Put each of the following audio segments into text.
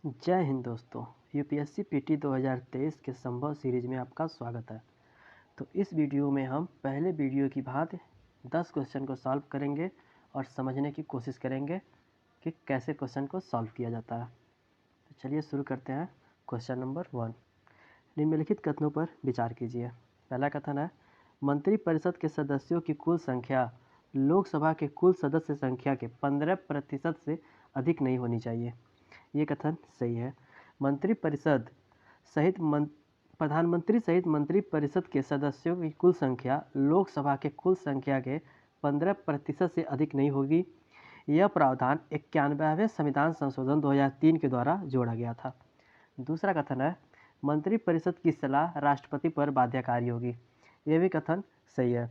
जय हिंद दोस्तों। UPSC PT 2023 के संभव सीरीज में आपका स्वागत है। तो इस वीडियो में हम पहले वीडियो की भांति 10 क्वेश्चन को सॉल्व करेंगे और समझने की कोशिश करेंगे कि कैसे क्वेश्चन को सॉल्व किया जाता है। तो चलिए शुरू करते हैं। क्वेश्चन नंबर 1, निम्नलिखित कथनों पर विचार कीजिए। पहला कथन है, मंत्रिपरिषद के सदस्यों की कुल संख्या लोकसभा के कुल सदस्य संख्या के 15% से अधिक नहीं होनी चाहिए। ये कथन सही है। मंत्रिपरिषद सहित प्रधानमंत्री सहित मंत्रिपरिषद के सदस्यों की कुल संख्या लोकसभा के कुल संख्या के 15% से अधिक नहीं होगी। यह प्रावधान 91वें संविधान संशोधन 2003 के द्वारा जोड़ा गया था। दूसरा कथन है, मंत्रिपरिषद की सलाह राष्ट्रपति पर बाध्यकारी होगी। यह भी कथन सही है।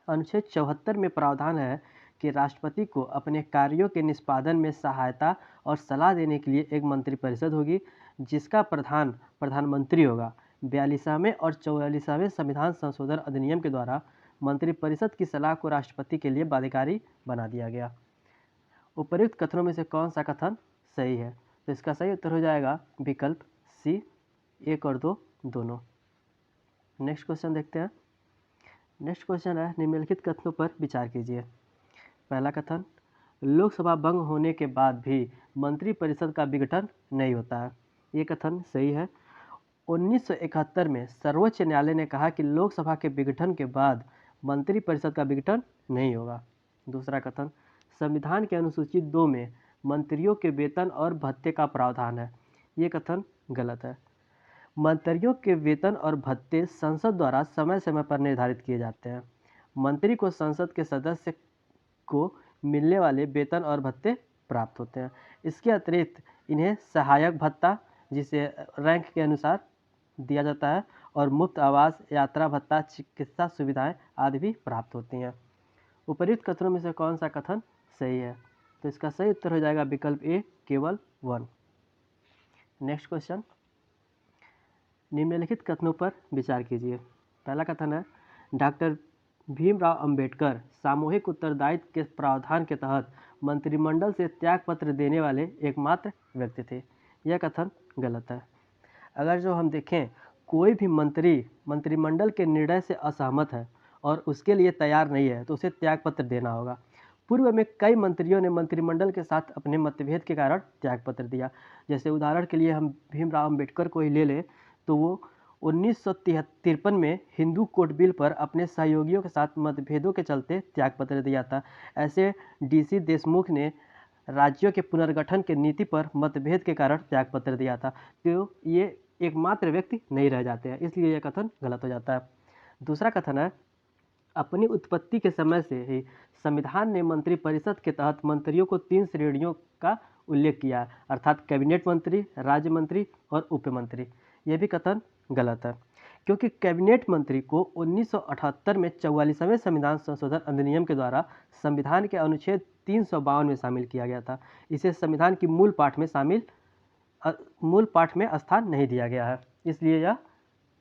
अनुच्छेद 74 में प्रावधान है कि राष्ट्रपति को अपने कार्यों के निष्पादन में सहायता और सलाह देने के लिए एक मंत्रिपरिषद होगी, जिसका प्रधान प्रधानमंत्री होगा। 42वें और 44वें संविधान संशोधन अधिनियम के द्वारा मंत्रिपरिषद की सलाह को राष्ट्रपति के लिए बाध्यकारी बना दिया गया। उपर्युक्त कथनों में से कौन सा कथन सही है? तो इसका सही उत्तर हो जाएगा विकल्प सी, 1 और 2 दोनों। नेक्स्ट क्वेश्चन देखते हैं। नेक्स्ट क्वेश्चन है, निम्नलिखित कथनों पर विचार कीजिए। पहला कथन, लोकसभा भंग होने के बाद भी मंत्रिपरिषद का विघटन नहीं होता है। ये कथन सही है। 1971 में सर्वोच्च न्यायालय ने कहा कि लोकसभा के विघटन के बाद मंत्रिपरिषद का विघटन नहीं होगा। दूसरा कथन, संविधान के अनुसूची 2 में मंत्रियों के वेतन और भत्ते का प्रावधान है। ये कथन गलत है। मंत्रियों के वेतन और भत्ते संसद द्वारा समय समय पर निर्धारित किए जाते हैं। मंत्री को संसद के सदस्य को मिलने वाले वेतन और भत्ते प्राप्त होते हैं। इसके अतिरिक्त इन्हें सहायक भत्ता, जिसे रैंक के अनुसार दिया जाता है, और मुफ्त आवास, यात्रा भत्ता, चिकित्सा सुविधाएं आदि भी प्राप्त होती हैं। उपर्युक्त कथनों में से कौन सा कथन सही है? तो इसका सही उत्तर हो जाएगा विकल्प ए, केवल 1। नेक्स्ट क्वेश्चन, निम्नलिखित कथनों पर विचार कीजिए। पहला कथन है, डॉक्टर भीमराव अंबेडकर सामूहिक उत्तरदायित्व के प्रावधान के तहत मंत्रिमंडल से त्यागपत्र देने वाले एकमात्र व्यक्ति थे। यह कथन गलत है। अगर जो हम देखें, कोई भी मंत्रिमंडल के निर्णय से असहमत है और उसके लिए तैयार नहीं है तो उसे त्यागपत्र देना होगा। पूर्व में कई मंत्रियों ने मंत्रिमंडल के साथ अपने मतभेद के कारण त्यागपत्र दिया। जैसे उदाहरण के लिए हम भीमराव अंबेडकर को ही ले लें, तो वो 1953 में हिंदू कोड बिल पर अपने सहयोगियों के साथ मतभेदों के चलते त्यागपत्र दिया था। ऐसे डीसी देशमुख ने राज्यों के पुनर्गठन के नीति पर मतभेद के कारण त्यागपत्र दिया था। तो ये एकमात्र व्यक्ति नहीं रह जाते हैं, इसलिए यह कथन गलत हो जाता है। दूसरा कथन है, अपनी उत्पत्ति के समय से ही संविधान ने मंत्रिपरिषद के तहत मंत्रियों को 3 श्रेणियों का उल्लेख किया है, अर्थात कैबिनेट मंत्री, राज्य मंत्री और उप मंत्री। यह भी कथन गलत है, क्योंकि कैबिनेट मंत्री को 1978 में 44वें संविधान संशोधन अधिनियम के द्वारा संविधान के अनुच्छेद 352 में शामिल किया गया था। इसे संविधान की मूल पाठ में स्थान नहीं दिया गया है, इसलिए यह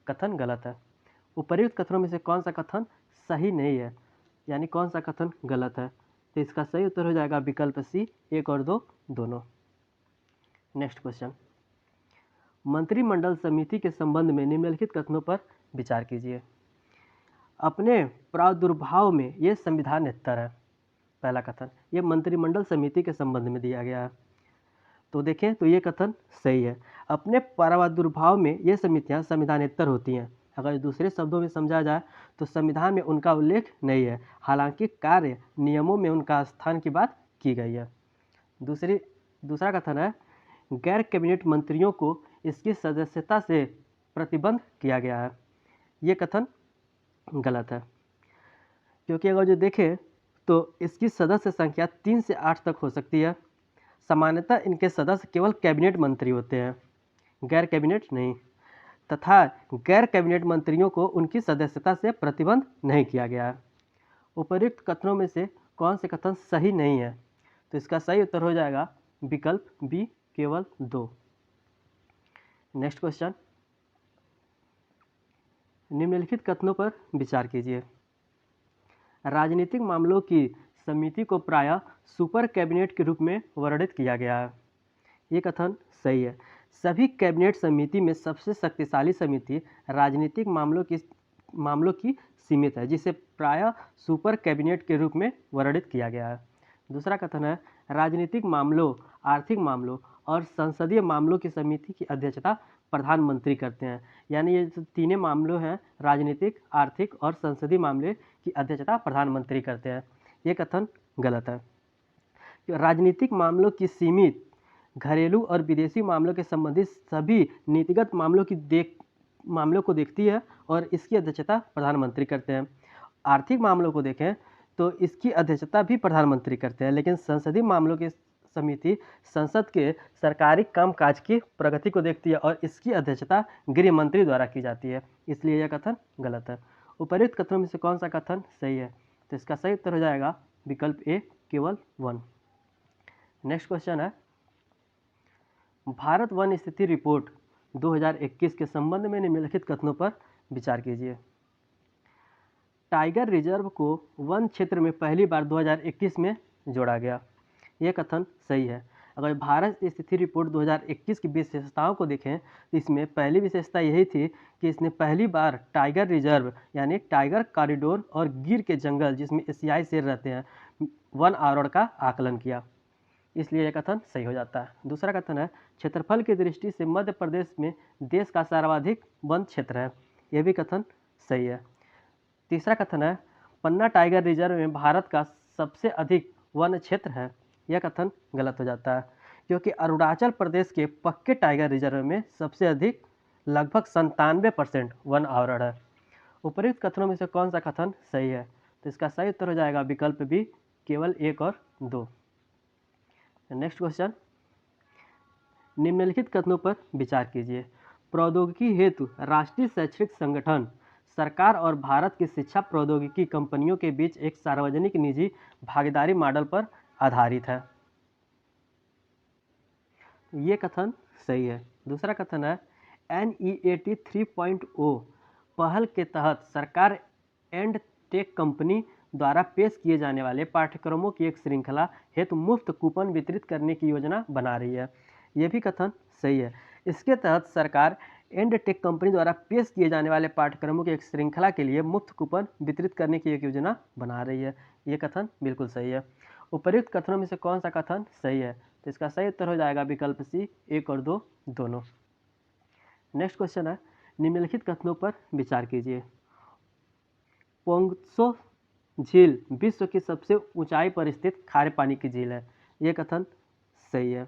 कथन गलत है। उपर्युक्त कथनों में से कौन सा कथन सही नहीं है, यानी कौन सा कथन गलत है? तो इसका सही उत्तर हो जाएगा विकल्प सी, 1 और 2 दोनों। नेक्स्ट क्वेश्चन, मंत्रिमंडल समिति के संबंध में निम्नलिखित कथनों पर विचार कीजिए। अपने प्रादुर्भाव में ये संविधानेतर है। पहला कथन, ये मंत्रिमंडल समिति के संबंध में दिया गया है। तो देखें, तो ये कथन सही है। अपने प्रादुर्भाव में ये समितियां संविधानेतर होती हैं। अगर दूसरे शब्दों में समझा जाए तो संविधान में उनका उल्लेख नहीं है, हालांकि कार्य नियमों में उनका स्थान की बात की गई है। दूसरा कथन है, गैर कैबिनेट मंत्रियों को इसकी सदस्यता से प्रतिबंध किया गया है। ये कथन गलत है, क्योंकि अगर जो देखें तो इसकी सदस्य संख्या 3 से 8 तक हो सकती है। सामान्यतः इनके सदस्य केवल कैबिनेट मंत्री होते हैं, गैर कैबिनेट नहीं, तथा गैर कैबिनेट मंत्रियों को उनकी सदस्यता से प्रतिबंध नहीं किया गया है। उपर्युक्त कथनों में से कौन से कथन सही नहीं है? तो इसका सही उत्तर हो जाएगा विकल्प बी, केवल 2। नेक्स्ट क्वेश्चन, निम्नलिखित कथनों पर विचार कीजिए। राजनीतिक मामलों की समिति को प्रायः सुपर कैबिनेट के रूप में वर्णित किया गया है। ये कथन सही है। सभी कैबिनेट समिति में सबसे शक्तिशाली समिति राजनीतिक मामलों की सीमित है, जिसे प्रायः सुपर कैबिनेट के रूप में वर्णित किया गया है। दूसरा कथन है राजनीतिक मामलों, आर्थिक मामलों और संसदीय मामलों की समिति की अध्यक्षता प्रधानमंत्री करते हैं। यानी ये जो तीनों मामलों हैं, राजनीतिक, आर्थिक और संसदीय मामले की अध्यक्षता प्रधानमंत्री करते हैं। ये कथन गलत है। राजनीतिक मामलों की सीमित घरेलू और विदेशी मामलों के संबंधित सभी नीतिगत मामलों को देखती है और इसकी अध्यक्षता प्रधानमंत्री करते हैं। आर्थिक मामलों को देखें तो इसकी अध्यक्षता भी प्रधानमंत्री करते हैं, लेकिन संसदीय मामलों की समिति संसद के सरकारी कामकाज की प्रगति को देखती है और इसकी अध्यक्षता गृह मंत्री द्वारा की जाती है। इसलिए यह कथन गलत है। उपर्युक्त कथनों में से कौन सा कथन सही है? तो इसका सही उत्तर हो जाएगा विकल्प ए, केवल 1। नेक्स्ट क्वेश्चन है भारत वन स्थिति रिपोर्ट 2021 के संबंध में निम्नलिखित कथनों पर विचार कीजिए। टाइगर रिजर्व को वन क्षेत्र में पहली बार 2021 में जोड़ा गया। यह कथन सही है। अगर भारत स्थिति रिपोर्ट 2021 की विशेषताओं को देखें तो इसमें पहली विशेषता यही थी कि इसने पहली बार टाइगर रिजर्व यानी टाइगर कॉरिडोर और गिर के जंगल जिसमें एशियाई शेर रहते हैं, वन आवरण का आकलन किया। इसलिए यह कथन सही हो जाता है। दूसरा कथन है क्षेत्रफल की दृष्टि से मध्य प्रदेश में देश का सर्वाधिक वन क्षेत्र है। यह भी कथन सही है। तीसरा कथन है पन्ना टाइगर रिजर्व में भारत का सबसे अधिक वन क्षेत्र है। यह कथन गलत हो जाता है, क्योंकि अरुणाचल प्रदेश के पक्के टाइगर रिजर्व में सबसे अधिक लगभग 97% वन आवरण है। उपर्युक्त कथनों में से कौन सा कथन सही है? तो इसका सही उत्तर हो जाएगा विकल्प बी, केवल 1 और 2। नेक्स्ट क्वेश्चन, निम्नलिखित कथनों पर विचार कीजिए। प्रौद्योगिकी हेतु राष्ट्रीय शैक्षिक संगठन सरकार और भारत की शिक्षा प्रौद्योगिकी कंपनियों के बीच एक सार्वजनिक निजी भागीदारी मॉडल पर आधारित है। ये कथन सही है। दूसरा कथन है NEAT 3.0 पहल के तहत सरकार एंड टेक कंपनी द्वारा पेश किए जाने वाले पाठ्यक्रमों की एक श्रृंखला हेतु मुफ्त कूपन वितरित करने की योजना बना रही है। यह भी कथन सही है। इसके तहत सरकार एंड टेक कंपनी द्वारा पेश किए जाने वाले पाठ्यक्रमों की एक श्रृंखला के लिए मुफ्त कूपन वितरित करने की एक योजना बना रही है। ये कथन बिल्कुल सही है। उपर्युक्त कथनों में से कौन सा कथन सही है? तो इसका सही उत्तर हो जाएगा विकल्प सी, 1 और 2 दोनों। नेक्स्ट क्वेश्चन है निम्नलिखित कथनों पर विचार कीजिए। पोंगसो झील विश्व की सबसे ऊंचाई पर स्थित खारे पानी की झील है। यह कथन सही है।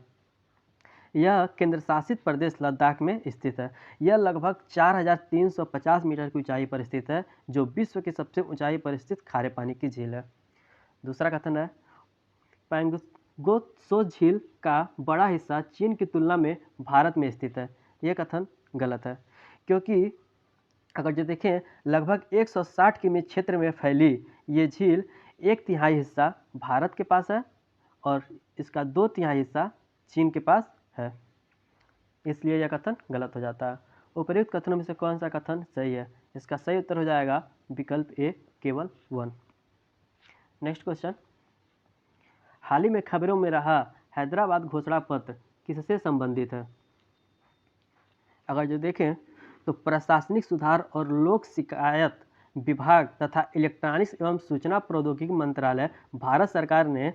यह केंद्र शासित प्रदेश लद्दाख में स्थित है। यह लगभग 4350 मीटर की ऊंचाई पर स्थित है, जो विश्व की सबसे ऊंचाई पर स्थित खारे पानी की झील है। दूसरा कथन है पोंगसो झील का बड़ा हिस्सा चीन की तुलना में भारत में स्थित है। यह कथन गलत है, क्योंकि अगर जो देखें लगभग 160 किमी क्षेत्र में फैली ये झील 1/3 हिस्सा भारत के पास है और इसका 2/3 हिस्सा चीन के पास है। इसलिए यह कथन गलत हो जाता है। उपर्युक्त कथनों में से कौन सा कथन सही है? इसका सही उत्तर हो जाएगा विकल्प ए, केवल 1। नेक्स्ट क्वेश्चन, हाल ही में खबरों में रहा हैदराबाद घोषणा पत्र किससे संबंधित है? अगर जो देखें तो प्रशासनिक सुधार और लोक शिकायत विभाग तथा इलेक्ट्रॉनिक्स एवं सूचना प्रौद्योगिकी मंत्रालय भारत सरकार ने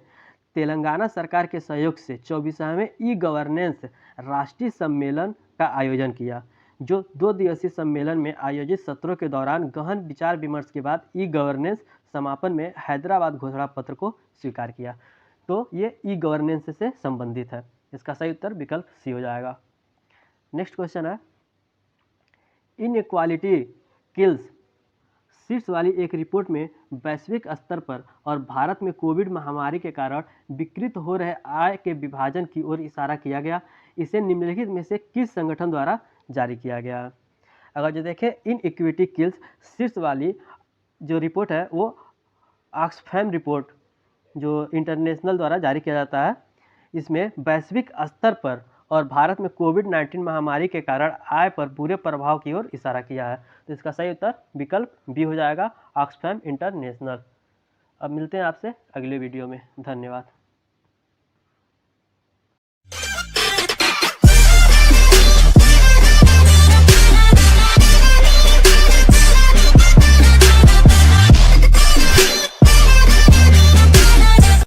तेलंगाना सरकार के सहयोग से 24वें ई गवर्नेंस राष्ट्रीय सम्मेलन का आयोजन किया, जो 2 दिवसीय सम्मेलन में आयोजित सत्रों के दौरान गहन विचार विमर्श के बाद ई गवर्नेंस समापन में हैदराबाद घोषणा पत्र को स्वीकार किया। तो ये ई गवर्नेंस से संबंधित है। इसका सही उत्तर विकल्प सी हो जाएगा। नेक्स्ट क्वेश्चन है इनइक्वालिटी किल्स शीर्ष वाली एक रिपोर्ट में वैश्विक स्तर पर और भारत में कोविड महामारी के कारण विकृत हो रहे आय के विभाजन की ओर इशारा किया गया। इसे निम्नलिखित में से किस संगठन द्वारा जारी किया गया? अगर जो देखें इनइक्विटी किल्स शीर्ष वाली जो रिपोर्ट है वो ऑक्सफैम रिपोर्ट जो इंटरनेशनल द्वारा जारी किया जाता है। इसमें वैश्विक स्तर पर और भारत में कोविड-19 महामारी के कारण आय पर बुरे प्रभाव की ओर इशारा किया है। तो इसका सही उत्तर विकल्प बी हो जाएगा, ऑक्सफैम इंटरनेशनल। अब मिलते हैं आपसे अगले वीडियो में। धन्यवाद।